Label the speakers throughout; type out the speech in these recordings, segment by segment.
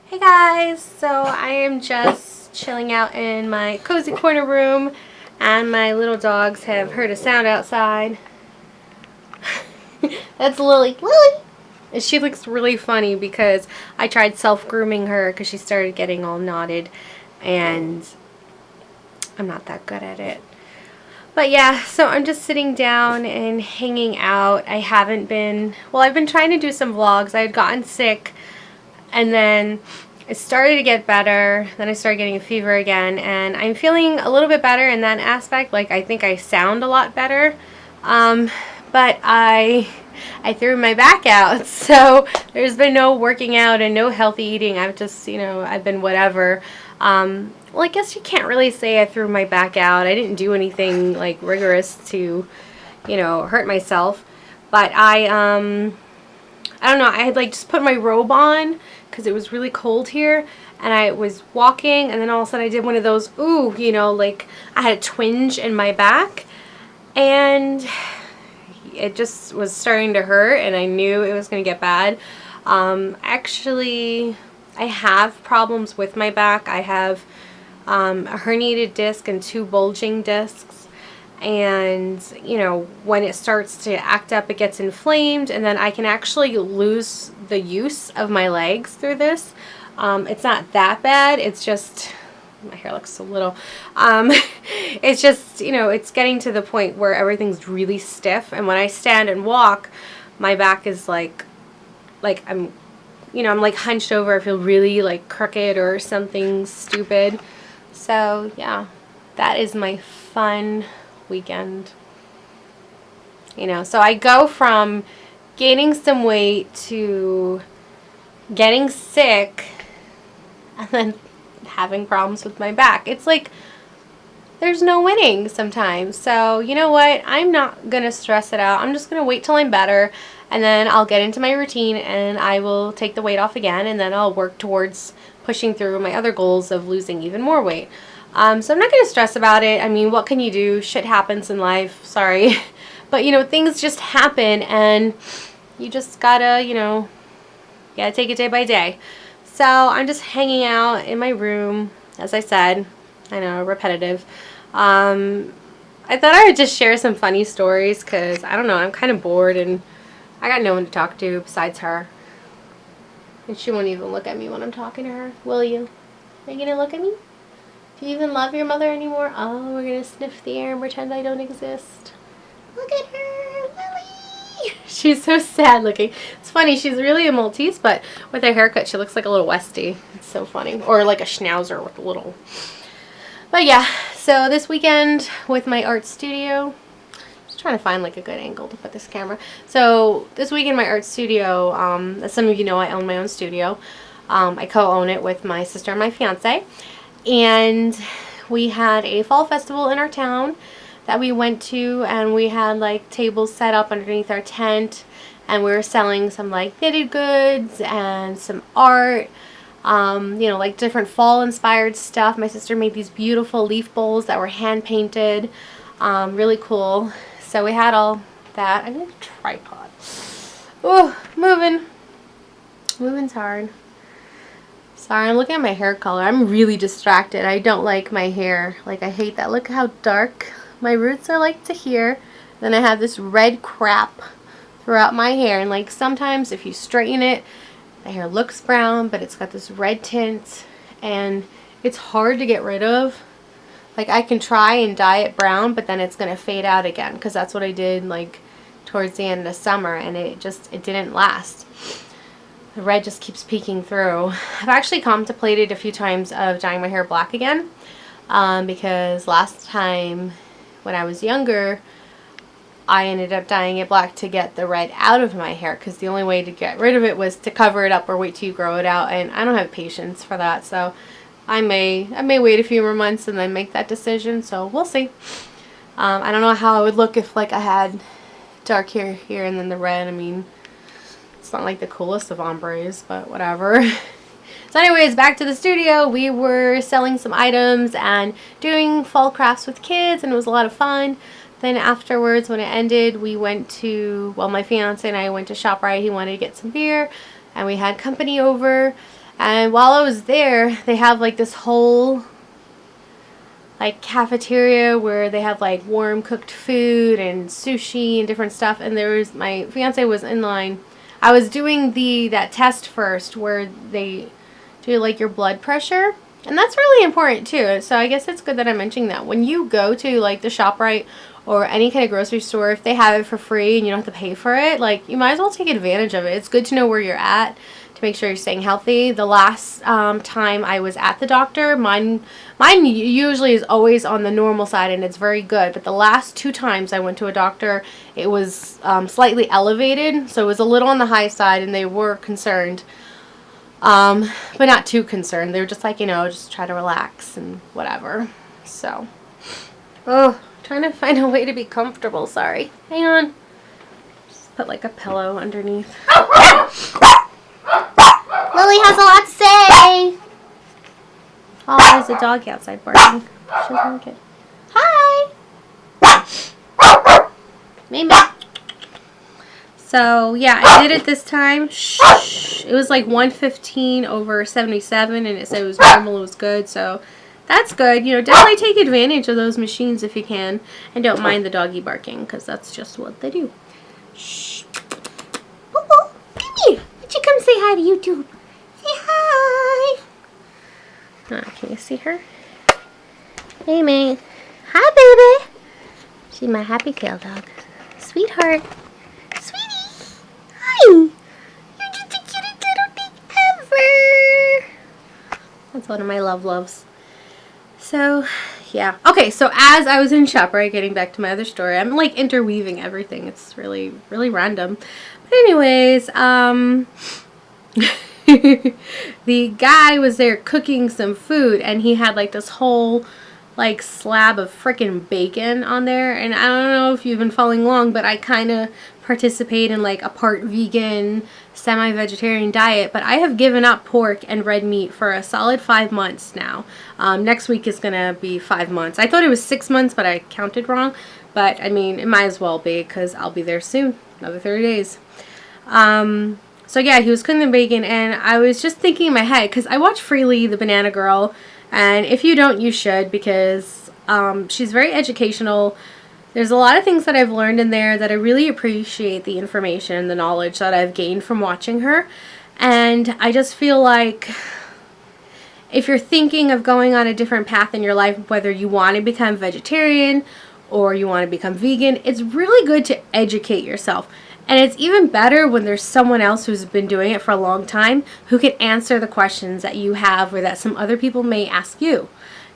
Speaker 1: Hey guys, so I am just chilling out in my cozy corner room and my little dogs have heard a sound outside. That's Lily. Lily! And she looks really funny because I tried self-grooming her because she started getting all knotted and I'm not that good at it. But yeah, so I'm just sitting down and hanging out. I've been trying to do some vlogs. I had gotten sick and then it started to get better. Then I started getting a fever again, and I'm feeling a little bit better in that aspect. Like, I think I sound a lot better. But I threw my back out, so there's been no working out and no healthy eating. I've just, I've been whatever. Well, I guess you can't really say I threw my back out. I didn't do anything like rigorous to, hurt myself. But I don't know, I had like just put my robe on because it was really cold here, and I was walking, and then all of a sudden I did one of those, like I had a twinge in my back, and it just was starting to hurt, and I knew it was going to get bad. Actually, I have problems with my back. I have a herniated disc and 2 bulging discs. And when it starts to act up, it gets inflamed, and then I can actually lose the use of my legs through this. It's not that bad, it's just my hair looks so little. It's just, it's getting to the point where everything's really stiff, and when I stand and walk, my back is like I'm like hunched over. I feel really like crooked or something stupid. So yeah, that is my fun weekend. So I go from gaining some weight to getting sick and then having problems with my back. It's like there's no winning sometimes. So you know what? I'm not gonna stress it out. I'm just gonna wait till I'm better, and then I'll get into my routine and I will take the weight off again, and then I'll work towards pushing through my other goals of losing even more weight. So I'm not going to stress about it. I mean, what can you do? Shit happens in life. Sorry. But, things just happen, and you just gotta, gotta take it day by day. So I'm just hanging out in my room, as I said. I know, repetitive. I thought I would just share some funny stories because, I don't know, I'm kind of bored, and I got no one to talk to besides her. And she won't even look at me when I'm talking to her. Will you? Are you going to look at me? Do you even love your mother anymore? Oh, we're going to sniff the air and pretend I don't exist. Look at her, Lily. She's so sad looking. It's funny, she's really a Maltese, but with her haircut, she looks like a little Westie. It's so funny. Or like a Schnauzer with a little. But yeah, so this weekend with my art studio, just trying to find like a good angle to put this camera. So this weekend, my art studio, as some of you know, I own my own studio. I co-own it with my sister and my fiance. And we had a fall festival in our town that we went to, and we had like tables set up underneath our tent, and we were selling some like knitted goods and some art, like different fall inspired stuff. My sister made these beautiful leaf bowls that were hand painted, really cool. So we had all that. I need a tripod. Oh, moving's hard. Sorry, I'm looking at my hair color. I'm really distracted. I don't like my hair. Like, I hate that. Look how dark my roots are like to here. Then I have this red crap throughout my hair. And like sometimes if you straighten it, the hair looks brown, but it's got this red tint. And it's hard to get rid of. Like, I can try and dye it brown, but then it's going to fade out again. Because that's what I did like towards the end of summer. And it didn't last. The red just keeps peeking through. I've actually contemplated a few times of dyeing my hair black again, because last time when I was younger, I ended up dyeing it black to get the red out of my hair, because the only way to get rid of it was to cover it up or wait till you grow it out, and I don't have patience for that, so I may wait a few more months and then make that decision, so we'll see. I don't know how I would look if like I had dark hair here and then the red. I mean, it's not like the coolest of ombres, but whatever. So anyways, back to the studio. We were selling some items and doing fall crafts with kids, and it was a lot of fun. Then afterwards, when it ended, we went to, well, my fiance and I went to ShopRite. He wanted to get some beer, and we had company over. And while I was there, they have like this whole like cafeteria where they have like warm cooked food and sushi and different stuff. And there was, my fiance was in line. I was doing that test first where they do like your blood pressure, and that's really important too. So I guess it's good that I'm mentioning that. When you go to like the ShopRite or any kind of grocery store, if they have it for free and you don't have to pay for it, like, you might as well take advantage of it. It's good to know where you're at to make sure you're staying healthy. The last time I was at the doctor, mine usually is always on the normal side and it's very good. But the last 2 times I went to a doctor, it was slightly elevated, so it was a little on the high side, and they were concerned, but not too concerned. They were just like, just try to relax and whatever. So, trying to find a way to be comfortable. Sorry, hang on. Just put like a pillow underneath. Lily has a lot to say. Oh, there's a dog outside barking. She doesn't like it. Hi. Mimi. So, yeah, I did it this time. Shh. It was like 115/77, and it said it was normal, it was good. So, that's good. Definitely take advantage of those machines if you can. And don't mind the doggy barking, because that's just what they do. Shh. Oh, Mimi, would you come say hi to YouTube? Say hi. Can you see her? Hey, mate. Hi, baby. She's my happy tail dog. Sweetheart. Sweetie. Hi. You're just the cutest little thing ever. That's one of my loves. So, yeah. Okay, so as I was in ShopRite, getting back to my other story, I'm like interweaving everything. It's really, really random. But anyways, the guy was there cooking some food, and he had like this whole like slab of freaking bacon on there. And I don't know if you've been following along, but I kind of participate in like a part vegan, semi-vegetarian diet. But I have given up pork and red meat for a solid 5 months now. Next week is gonna be 5 months. I thought it was 6 months, but I counted wrong. But I mean, it might as well be, because I'll be there soon, another 30 days. So yeah, he was cooking the bacon, and I was just thinking in my head, because I watch Freelee, the banana girl, and if you don't, you should, because she's very educational. There's a lot of things that I've learned in there that I really appreciate, the information, the knowledge that I've gained from watching her. And I just feel like if you're thinking of going on a different path in your life, whether you want to become vegetarian or you want to become vegan, it's really good to educate yourself. And it's even better when there's someone else who's been doing it for a long time who can answer the questions that you have or that some other people may ask you.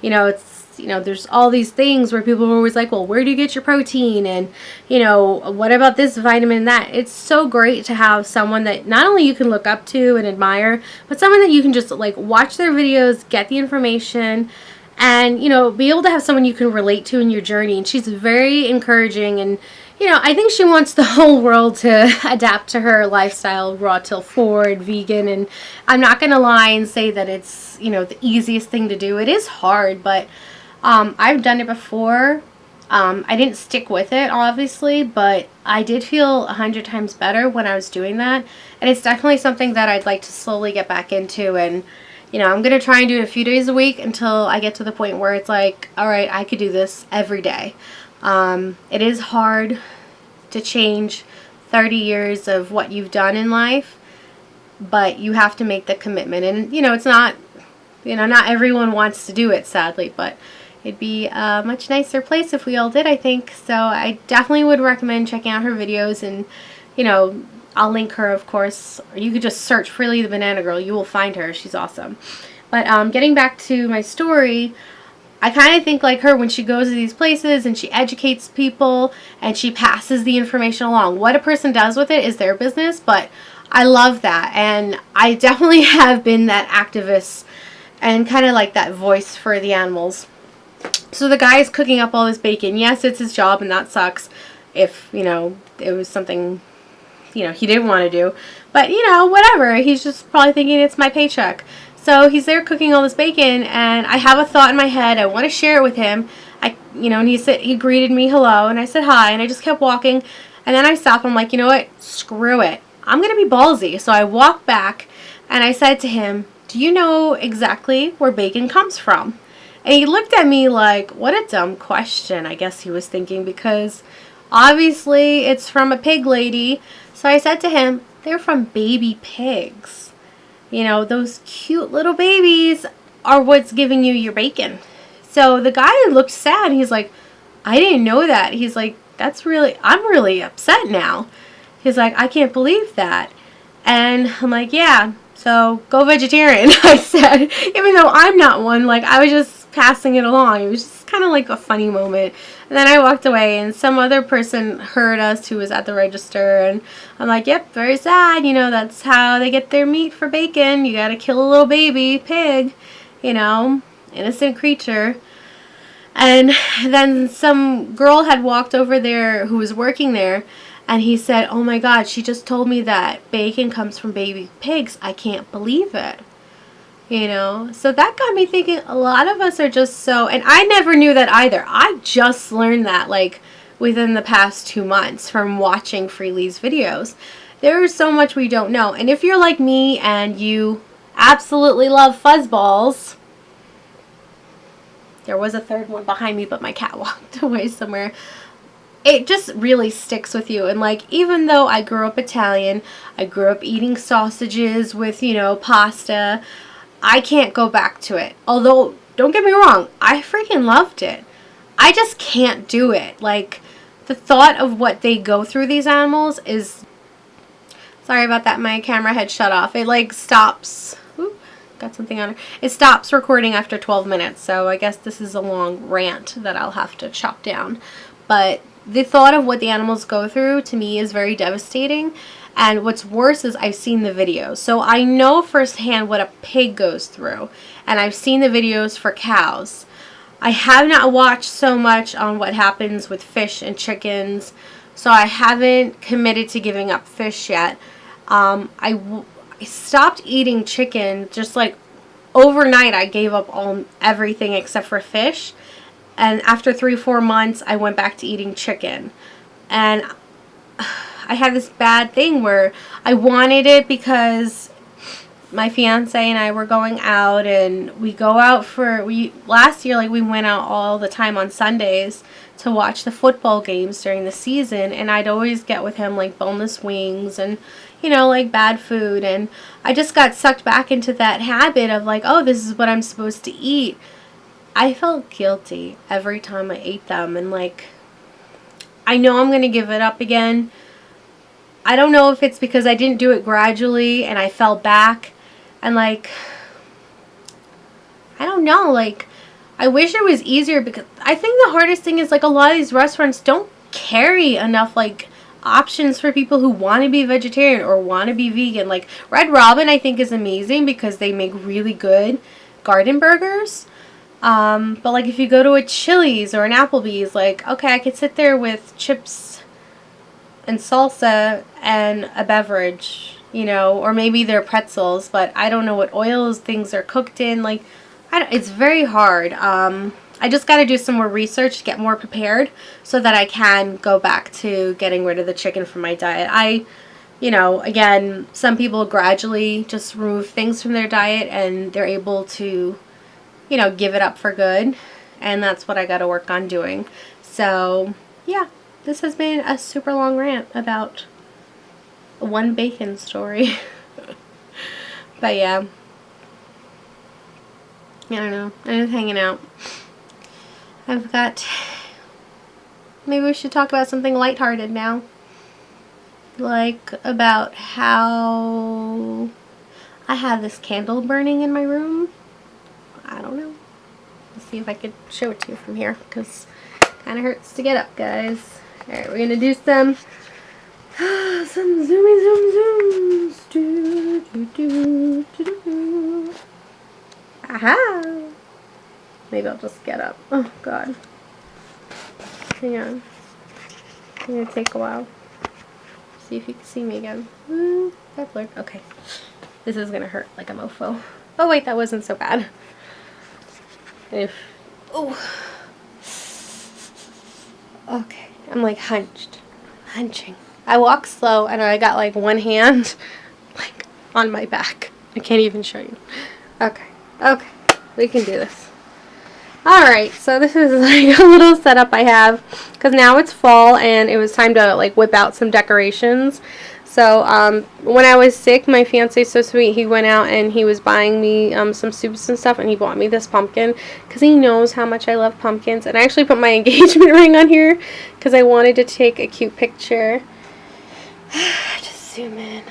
Speaker 1: There's all these things where people are always like, well, where do you get your protein? And, what about this vitamin and that? It's so great to have someone that not only you can look up to and admire, but someone that you can just like watch their videos, get the information, and, be able to have someone you can relate to in your journey. And she's very encouraging, and I think she wants the whole world to adapt to her lifestyle, raw till 4 and vegan. And I'm not going to lie and say that it's, the easiest thing to do. It is hard, but I've done it before. I didn't stick with it, obviously, but I did feel 100 times better when I was doing that. And it's definitely something that I'd like to slowly get back into. And, I'm going to try and do it a few days a week until I get to the point where it's like, all right, I could do this every day. It is hard to change 30 years of what you've done in life, but you have to make the commitment. And, it's not, not everyone wants to do it, sadly, but it'd be a much nicer place if we all did, I think. So I definitely would recommend checking out her videos, and, I'll link her, of course, or you could just search Freelee the Banana Girl. You will find her. She's awesome. But getting back to my story, I kind of think like her when she goes to these places and she educates people and she passes the information along. What a person does with it is their business, but I love that. And I definitely have been that activist and kind of like that voice for the animals. So the guy is cooking up all this bacon. Yes, it's his job, and that sucks if, it was something, he didn't want to do. But, whatever. He's just probably thinking it's my paycheck. So he's there cooking all this bacon, and I have a thought in my head. I want to share it with him. And he greeted me, hello, and I said hi, and I just kept walking. And then I stopped. I'm like, you know what? Screw it. I'm going to be ballsy. So I walked back, and I said to him, do you know exactly where bacon comes from? And he looked at me like, what a dumb question, I guess he was thinking, because obviously it's from a pig lady. So I said to him, they're from baby pigs. You know, those cute little babies are what's giving you your bacon. So the guy looked sad. He's like, I didn't know that. He's like, I'm really upset now. He's like, I can't believe that. And I'm like, yeah, so go vegetarian, I said. Even though I'm not one, like, I was just passing it along. It was just kind of like a funny moment. And then I walked away, and some other person heard us who was at the register, and I'm like, yep, very sad. You know, that's how they get their meat for bacon. You gotta kill a little baby pig, you know, innocent creature. And then some girl had walked over there who was working there, and he said, oh my God, she just told me that bacon comes from baby pigs. I can't believe it. You know, so that got me thinking a lot of us are just so, and I never knew that either. I just learned that like within the past 2 months from watching Freelee's videos. There is so much we don't know. And if you're like me and you absolutely love fuzzballs, there was a third one behind me, but my cat walked away somewhere. It just really sticks with you. And like, even though I grew up Italian, I grew up eating sausages with, you know, pasta, I can't go back to it. Although, don't get me wrong, I freaking loved it. I just can't do it. Like, the thought of what they go through, these animals, is... Sorry about that, my camera had shut off. It like stops... Oop, got something on it. It stops recording after 12 minutes, so I guess this is a long rant that I'll have to chop down. But the thought of what the animals go through, to me, is very devastating. And what's worse is I've seen the videos. So I know firsthand what a pig goes through. And I've seen the videos for cows. I have not watched so much on what happens with fish and chickens. So I haven't committed to giving up fish yet. I stopped eating chicken just like overnight. I gave up everything except for fish. And after 3-4 months, I went back to eating chicken. And I had this bad thing where I wanted it because my fiance and I were going out, and we go out last year, like, we went out all the time on Sundays to watch the football games during the season, and I'd always get with him like boneless wings and, you know, like bad food, and I just got sucked back into that habit of like, oh, this is what I'm supposed to eat. I felt guilty every time I ate them, and like, I know I'm going to give it up again. I don't know if it's because I didn't do it gradually and I fell back, and like, I don't know, like, I wish it was easier, because I think the hardest thing is like a lot of these restaurants don't carry enough like options for people who want to be vegetarian or want to be vegan. Like Red Robin, I think, is amazing because they make really good garden burgers. But like if you go to a Chili's or an Applebee's, like, okay, I could sit there with chips and salsa and a beverage, you know, or maybe they're pretzels, but I don't know what oils things are cooked in. Like, it's very hard. I just got to do some more research to get more prepared so that I can go back to getting rid of the chicken from my diet. You know, again, some people gradually just remove things from their diet and they're able to, you know, give it up for good. And that's what I got to work on doing. So, yeah, this has been a super long rant about one bacon story. But yeah. I don't know. I'm just hanging out. Maybe we should talk about something lighthearted now. Like about how I have this candle burning in my room. I don't know. Let's see if I could show it to you from here, because it kind of hurts to get up, guys. Alright, we're going to do some zoomy zoom zooms. Do, do, do, do, do, do. Aha! Maybe I'll just get up. Oh, God. Hang on. It's going to take a while. See if you can see me again. That blurred. Okay. This is going to hurt like a mofo. Oh, wait, that wasn't so bad. Oh. Okay. I'm like hunching. I walk slow and I got like one hand like on my back. I can't even show you. Okay. Okay. We can do this. Alright, so this is like a little setup I have, because now it's fall and it was time to like whip out some decorations. So when I was sick, my fiance is so sweet, he went out and he was buying me some soups and stuff, and he bought me this pumpkin because he knows how much I love pumpkins. And I actually put my engagement ring on here because I wanted to take a cute picture. Just zoom in.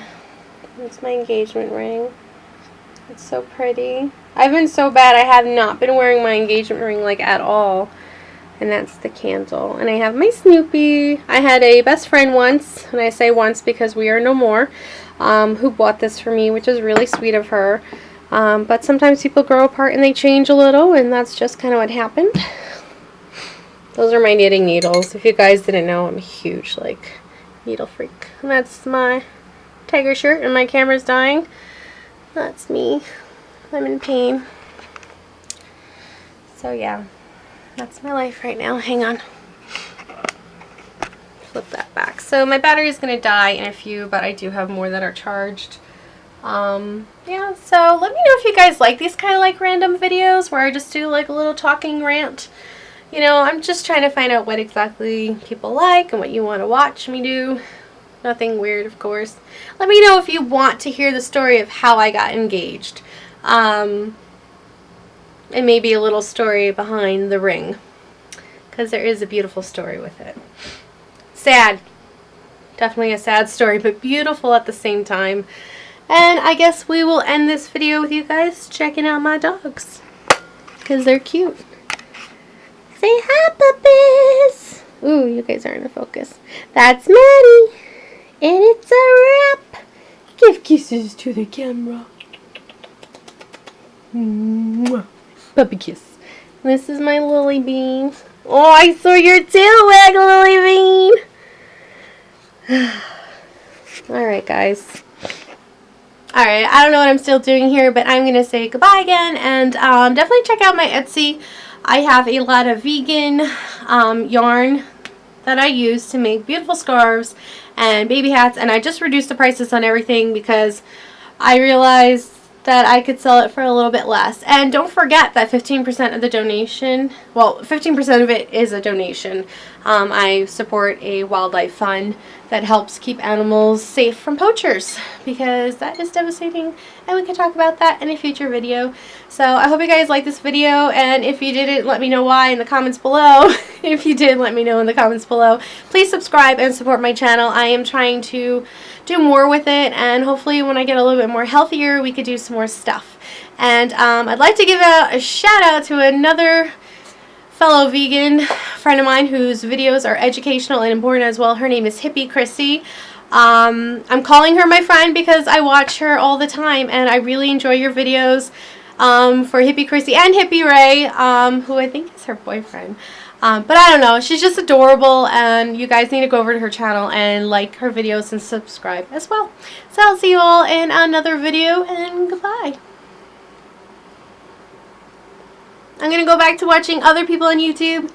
Speaker 1: That's my engagement ring. It's so pretty. I've been so bad, I have not been wearing my engagement ring like at all. And that's the candle. And I have my Snoopy. I had a best friend once, and I say once because we are no more, who bought this for me, which is really sweet of her. But sometimes people grow apart and they change a little, and that's just kind of what happened. Those are my knitting needles. If you guys didn't know, I'm a huge like needle freak. And that's my tiger shirt, and my camera's dying. That's me. I'm in pain. So yeah, that's my life right now. Hang on. Flip that back. So my battery is going to die in a few, but I do have more that are charged. Yeah, so let me know if you guys like these kind of like random videos where I just do like a little talking rant. You know, I'm just trying to find out what exactly people like and what you want to watch me do. Nothing weird, of course. Let me know if you want to hear the story of how I got engaged. And maybe a little story behind the ring. Because there is a beautiful story with it. Sad. Definitely a sad story, but beautiful at the same time. And I guess we will end this video with you guys checking out my dogs. Because they're cute. Say hi, puppies! Ooh, you guys aren't in focus. That's Maddie. And it's a wrap. Give kisses to the camera. Mwah. Puppy kiss. This is my Lily Bean. Oh, I saw your tail wag, Lily Bean. Alright, guys. Alright, I don't know what I'm still doing here, but I'm going to say goodbye again. And definitely check out my Etsy. I have a lot of vegan yarn that I use to make beautiful scarves and baby hats. And I just reduced the prices on everything because I realized that I could sell it for a little bit less. And don't forget that 15% of the donation, well, 15% of it is a donation. I support a wildlife fund that helps keep animals safe from poachers, because that is devastating, and we can talk about that in a future video. So I hope you guys liked this video, and if you didn't, let me know why in the comments below. If you did, let me know in the comments below. Please subscribe and support my channel. I am trying to do more with it, and hopefully when I get a little bit more healthier, we could do some more stuff. And I'd like to give a shout out to another fellow vegan friend of mine whose videos are educational and important as well. Her name is Hippy Krissy. I'm calling her my friend because I watch her all the time, and I really enjoy your videos. For Hippy Krissy and Hippy Ray, who I think is her boyfriend. But I don't know, she's just adorable, and you guys need to go over to her channel and like her videos and subscribe as well. So I'll see you all in another video, and goodbye. I'm going to go back to watching other people on YouTube.